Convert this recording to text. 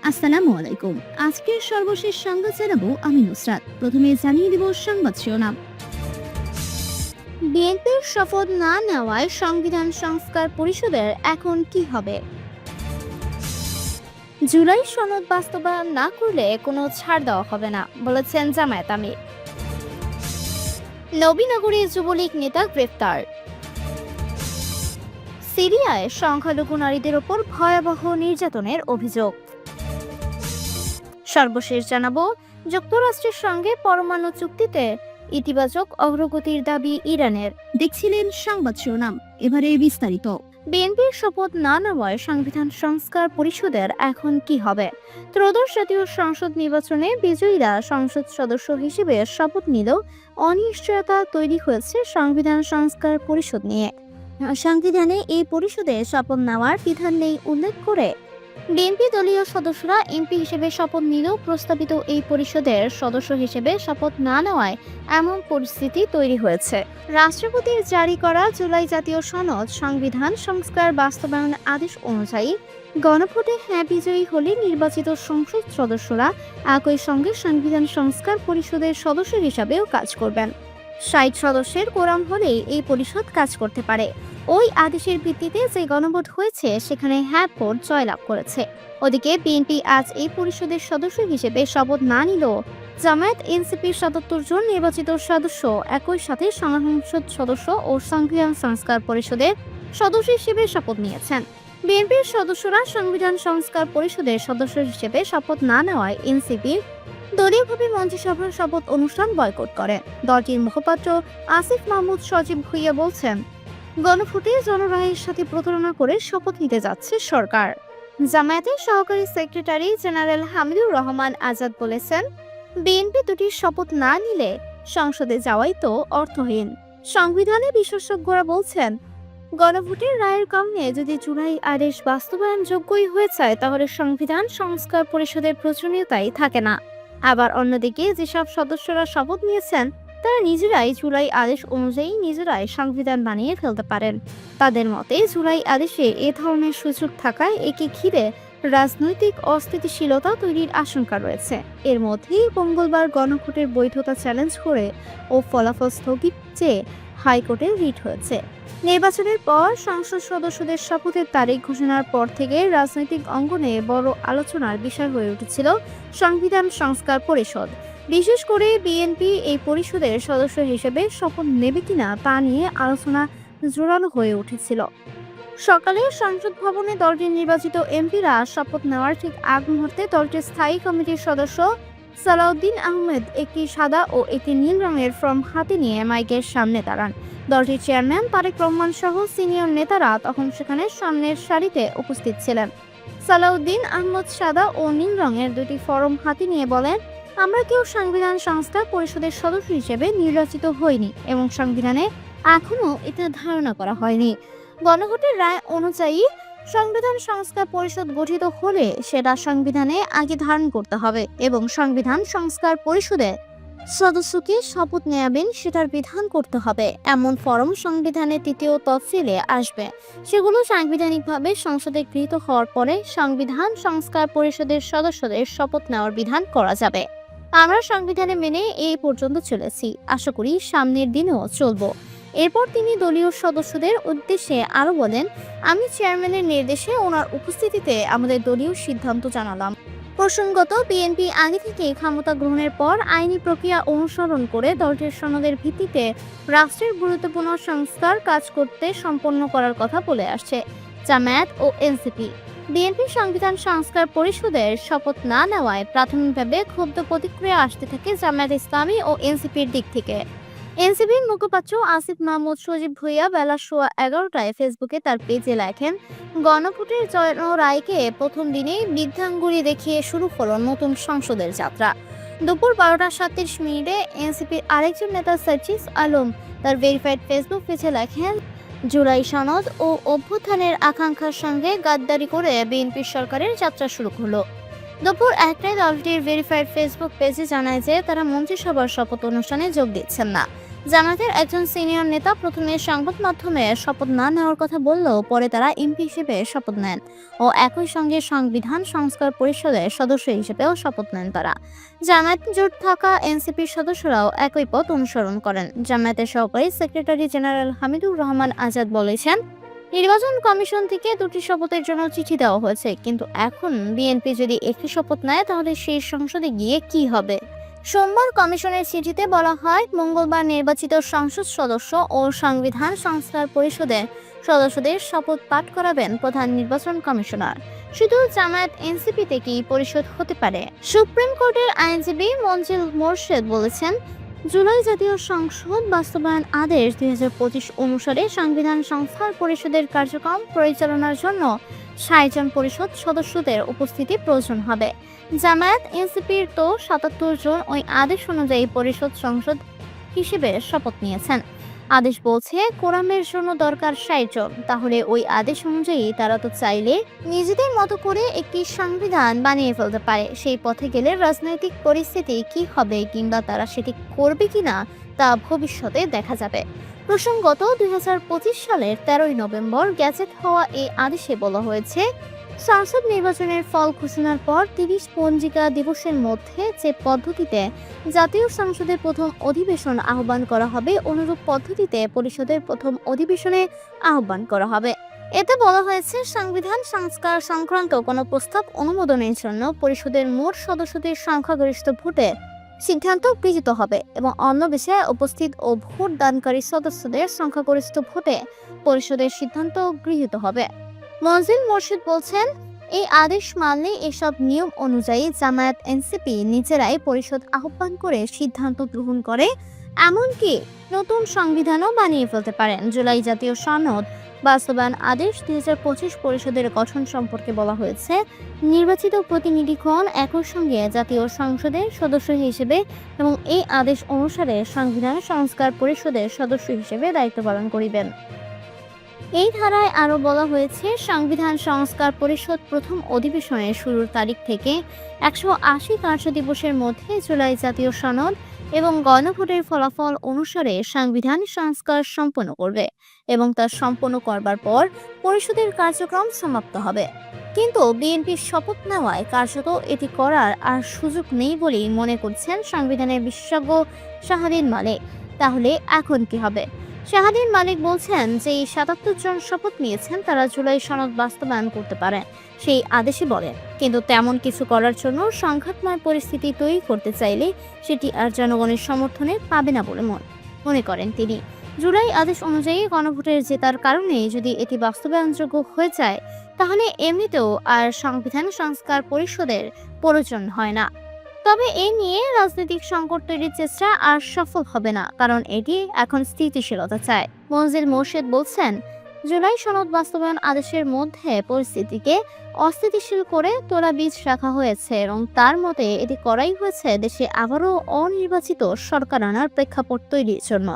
আসসালামু আলাইকুম। আজকের সর্বশেষ সংবাদ জানাবো আমি নুসরাত। প্রথমে জানিয়ে দিব সংবাদ শিরোনাম। বিএনপির শপথ না নেওয়ায় সংবিধান সংস্কার পরিষদের এখন কি হবে? জুলাই সনদ বাস্তবায়ন না করলে কোনো ছাড় দেওয়া হবে না, বলেছেন জামায়াত আমির। নবীনগরে যুবলীগ নেতা গ্রেফতার। সিরিয়ায় সংখ্যালঘু নারীদের ওপর ভয়াবহ নির্যাতনের অভিযোগ। সর্বশেষ জানাবো, যুক্তরাষ্ট্রের সঙ্গে পরমাণু চুক্তিতে ইতিবাচক অগ্রগতির দাবি ইরানের। দেখছিলেন সংবাদ শিরোনাম, এবারে বিস্তারিত। বিএনপির শপথ না নেওয়ায় সংবিধান সংস্কার পরিষদের এখন কি হবে? ত্রয়োদশ জাতীয় সংসদ নির্বাচনে বিজয়ীরা সংসদ সদস্য হিসেবে শপথ নিলেও অনিশ্চয়তা তৈরি হয়েছে সংবিধান সংস্কার পরিষদ নিয়ে। সংবিধানে এই পরিষদে শপথ নেওয়ার বিধান নেই উল্লেখ করে বিএনপি দলীয় সদস্যরা এমপি হিসেবে শপথ নিলেও প্রস্তাবিত এই পরিষদের সদস্য হিসেবে শপথ না নেওয়ায় এমন পরিস্থিতি তৈরি হয়েছে। রাষ্ট্রপতির জারি করা জুলাই জাতীয় সনদ সংবিধান সংস্কার বাস্তবায়ন আদেশ অনুযায়ী গণভোটে হ্যাঁ বিজয়ী হলে নির্বাচিত সংসদ সদস্যরা একই সঙ্গে সংবিধান সংস্কার পরিষদের সদস্য হিসাবেও কাজ করবেন। ৬০ সদস্যের কোরাম হলেই এই পরিষদ কাজ করতে পারে। ওই আদেশের ভিত্তিতে যে গণভোট হয়েছে সেখানে হ্যাঁ ভোট জয়লাভ করেছে। ওদিকে বিএনপি আজ এই পরিষদের সদস্য হিসেবে শপথ না নিলেও জামায়াত এনসিপির ৭৭ জন নির্বাচিত সদস্য একই সাথে সংসদ সদস্য ও সংবিধান সংস্কার পরিষদের সদস্য হিসেবে শপথ নিয়েছেন। বিএনপির সদস্যরা সংবিধান সংস্কার পরিষদের সদস্য হিসেবে শপথ না নেওয়ায় এনসিপির দলীয়ভাবে মন্ত্রিসভার শপথ অনুষ্ঠান বয়কট করে। দলটির মুখপাত্র আসিফ মাহমুদ সজীব ভুইয়া বলছেন, গণভোটে জনরায়ের সাথে প্রতারণা করে শপথ নিতে যাচ্ছে সরকার। জামায়াতের সহকারী সেক্রেটারি জেনারেল হামিদুর রহমান আজাদ বলেছেন, বিএনপি দুটির শপথ না নিলে সংসদে যাওয়াই তো অর্থহীন। সংবিধানে বিশেষজ্ঞরা বলছেন, গণভোটের রায়ের কারণে যদি জুলাই আদেশ বাস্তবায়নযোগ্যই হয়ে যায় তাহলে সংবিধান সংস্কার পরিষদের প্রয়োজনীয়তাই থাকে না। আবার অন্যদিকে যেসব সদস্যরা শপথ নিয়েছেন তারা নিজেরাই জুলাই আদেশ অনুযায়ী নিজেরাই সংবিধান বানিয়ে ফেলতে পারেন। তাদের মতে জুলাই আদেশে এ ধরনের সুযোগ থাকায় একে ঘিরে রাজনৈতিক অস্থিতিশীলতা তৈরির আশঙ্কা রয়েছে। এর মধ্যেই মঙ্গলবার গণভোটের বৈধতা চ্যালেঞ্জ করে ও ফলাফল স্থগিত চেয়ে হাইকোর্টে রিট হয়েছে। নির্বাচনের পর সংসদ সদস্যদের শপথের তারিখ ঘোষণার পর থেকে রাজনৈতিক অঙ্গনে বড় আলোচনার বিষয় হয়ে উঠেছিল সংবিধান সংস্কার পরিষদ। বিশেষ করে বিএনপি এই পরিষদের সদস্য হিসেবে শপথ নেবে কিনা তা নিয়ে আলোচনা জোরালো হয়ে উঠেছিল। সকালে সংসদ ভবনে দলটির নির্বাচিত এমপিরা শপথ নেওয়ার ঠিক আগ মুহূর্তে দলটির স্থায়ী কমিটির সদস্য সালাউদ্দিন আহমেদ একটি সাদা ও একটি নীল রঙের ফর্ম হাতে নিয়ে মাইকের সামনে দাঁড়ান। দলটির চেয়ারম্যান তারেক রহমান সহ সিনিয়র নেতারা তখন সেখানে সামনের সারিতে উপস্থিত ছিলেন। সালাউদ্দিন আহমেদ সাদা ও নীল রঙের দুটি ফর্ম হাতে নিয়ে বলেন, আমরা কেউ সংবিধান সংস্কার পরিষদের সদস্য হিসেবে নির্বাচিত হইনি এবং সংবিধানে এখনো এটা ধারণা করা হয়নি। গণভোটের রায় অনুযায়ী সংবিধান সংস্কার পরিষদ গঠিত হলে সেটা সংবিধানে আগে ধারণ করতে হবে এবং সংবিধান সংস্কার পরিষদের সদস্যকে শপথ নেয়াবেন সেটার বিধান করতে হবে। এমন ফরম সংবিধানের তৃতীয় তফসিলে আসবে। সেগুলো সাংবিধানিকভাবে সংসদে গৃহীত হওয়ার পরে সংবিধান সংস্কার পরিষদের সদস্যদের শপথ নেওয়ার বিধান করা যাবে। আমরা সংবিধানে মেনে এই পর্যন্ত চলেছি, আশা করি সামনের দিনেও চলব। এরপর তিনি দলীয় সদস্যদের উদ্দেশ্যে আরো বলেন, আমি চেয়ারম্যানের নির্দেশে ওনার উপস্থিতিতে আমাদের দলীয় সিদ্ধান্ত জানালাম। প্রসঙ্গত, বিএনপি আগে থেকে ক্ষমতা গ্রহণের পর আইনি প্রক্রিয়া অনুসরণ করে দলটির সনদের ভিত্তিতে রাষ্ট্রের গুরুত্বপূর্ণ সংস্কার কাজ করতে সম্পন্ন করার কথা বলে আসছে। জামায়াত ও এনসিপি বিএনপি সংবিধান সংস্কার পরিষদের শপথ না নেওয়ায় প্রাথমিকভাবে ক্ষুব্ধ প্রতিক্রিয়া আসতে থাকে জামায়াত ইসলামী ও এনসিপির দিক থেকে। এনসিপির মুখপাত্র আসিফ মাহমুদ সজীব ভুইয়া বেলা 11:15 ফেসবুকে তার পেজে লেখেন, গণভোটের রায়কে প্রথম দিনেই বৃদ্ধাঙ্গুলি দেখিয়ে শুরু হলো নতুন সংসদের যাত্রা। দুপুর 12:37 এনসিপির আরেকজন নেতা সার্জিস আলম তার ভেরিফাইড ফেসবুক পেজে লেখেন, জুলাই সনদ ও অভ্যুত্থানের আকাঙ্ক্ষার সঙ্গে গাদ্দারি করে বিএনপি সরকারের যাত্রা শুরু হলো। দুপুর 1টায় দলটির ভেরিফাইড ফেসবুক পেজে জানায় যে তারা মন্ত্রিসভার শপথ অনুষ্ঠানে যোগ দিচ্ছেন না। জামায়াতের একজন সিনিয়র নেতা প্রথমে সংবাদ মাধ্যমে শপথ না নেওয়ার কথা বললেও পরে তারা এমপি হিসেবে শপথ নেন ও একই সঙ্গে সংবিধান সংস্কার পরিষদের সদস্য হিসেবেও শপথ নেন তারা। জামায়াত জোট থাকা এনসিপির সদস্যরাও একই পথ অনুসরণ করেন। জামায়াতের সহকারী সেক্রেটারি জেনারেল হামিদুর রহমান আজাদ বলেছেন, নির্বাচন কমিশন থেকে দুটি শপথের জন্য চিঠি দেওয়া হয়েছে, কিন্তু এখন বিএনপি যদি একটি শপথ নেয় তাহলে সেই সংসদে গিয়ে কি হবে। সোমবার কমিশনের চিঠিতে বলা হয়, মঙ্গলবার নির্বাচিত সংসদ সদস্য ও সংবিধান সংস্কার পরিষদের সদস্যদের শপথ পাঠ করাবেন প্রধান নির্বাচন কমিশনার। শুধু জামায়াত এনসিপি থেকেই পরিষদ হতে পারে। সুপ্রিম কোর্টের আইনজীবী মঞ্জিল মোরশেদ বলেছেন, জুলাই জাতীয় সংসদ বাস্তবায়ন আদেশ 2025 অনুসারে সংবিধান সংস্কার পরিষদের কার্যক্রম পরিচালনার জন্য 60 জন পরিষদ সদস্যদের উপস্থিতি প্রয়োজন হবে। জামায়াত এনসিপির তো 77 জন ওই আদেশ অনুযায়ী পরিষদ সংসদ হিসেবে শপথ নিয়েছেন। আদেশ বলছে কোরামের জন্য দরকার 60 জন, তাহলে ওই আদেশ অনুযায়ী তারা তো চাইলে নিজেদের মতো করে একটি সংবিধান বানিয়ে ফেলতে পারে। সেই পথে গেলে রাজনৈতিক পরিস্থিতি কি হবে কিংবা তারা সেটি করবে কিনা তা ভবিষ্যতে দেখা যাবে। প্রসঙ্গত 2025 সালের 13 নভেম্বর গ্যাজেট হওয়া এই আদেশে বলা হয়েছে, সংসদ নির্বাচনের ফল ঘোষণার পর 30 পঞ্জিকা দিবসের মধ্যে যে পদ্ধতিতে জাতীয় সংসদের প্রথম অধিবেশন আহ্বান করা হবে, অনুরূপ পদ্ধতিতে পরিষদের প্রথম অধিবেশনে আহ্বান করা হবে। এতে বলা হয়েছে, সংবিধান সংস্কার সংক্রান্ত কোনো প্রস্তাব অনুমোদনের জন্য পরিষদের মোট সদস্যদের সংখ্যাগরিষ্ঠ ভোটে সিদ্ধান্ত গৃহীত হবে এবং অন্য বিষয়ে উপস্থিত ও ভোট দানকারী সদস্যদের সংখ্যাগরিষ্ঠ ভোটে পরিষদের সিদ্ধান্ত গৃহীত হবে। মঞ্জিল মোরশেদ বলছেন, এই আদেশ মানলে এসব নিয়ম অনুযায়ী জামায়াত এনসিপি নিজেরাই পরিষদ আহ্বান করে সিদ্ধান্ত গ্রহণ করে, এমনকি নতুন সংবিধানও বানিয়ে ফেলতে পারেন। জুলাই জাতীয় সনদ বাস্তবায়ন আদেশ 2025 পরিষদের গঠন সম্পর্কে বলা হয়েছে, নির্বাচিত প্রতিনিধিগণ একই সঙ্গে জাতীয় সংসদের সদস্য হিসেবে এবং এই আদেশ অনুসারে সংবিধান সংস্কার পরিষদের সদস্য হিসেবে দায়িত্ব পালন করিবেন। এই ধারায় আরও বলা হয়েছে, সংবিধান সংস্কার পরিষদ প্রথম অধিবেশনের শুরুর তারিখ থেকে 180 কার্য দিবসের মধ্যে জুলাই জাতীয় সনদ এবং গণভোটের ফলাফল অনুসারে সংবিধান সংস্কার সম্পন্ন করবে এবং তা সম্পন্ন করবার পর পরিষদের কার্যক্রম সমাপ্ত হবে। কিন্তু বিএনপির শপথ নেওয়ায় কার্যত এটি করার আর সুযোগ নেই বলেই মনে করছেন সংবিধানের বিশেষজ্ঞ শাহাদীন মালিক। তাহলে এখন কি হবে? শাহাদীন মালিক বলছেন যে 77 জন শপথ নিয়েছেন তারা জুলাই সনদ বাস্তবায়ন করতে পারেন, সেই আদেশে বলেন, কিন্তু তেমন কিছু করার জন্য সংঘাতময় পরিস্থিতি তৈরি করতে চাইলে সেটি আর জনগণের সমর্থনে পাবে না বলে মনে করেন তিনি। জুলাই আদেশ অনুযায়ী গণভোটের জেতার কারণে যদি এটি বাস্তবায়নযোগ্য হয়ে যায় তাহলে এমনিতেও আর সংবিধান সংস্কার পরিষদের প্রয়োজন হয় না। তবে এ নিয়ে রাজনৈতিক সংকট তৈরির চেষ্টা আর সফল হবে না, কারণ এটি এখন স্থিতিশীলতা চায়। মঞ্জিল মোরশেদ বলছেন, জুলাই সনদ বাস্তবায়ন আদেশের মধ্যে পরিস্থিতিকে অস্থিতিশীল করে তোলা বীজ রাখা হয়েছে এবং তার মতে এটি করাই হয়েছে দেশে আবারও অনির্বাচিত সরকার আনার প্রেক্ষাপট তৈরির জন্য।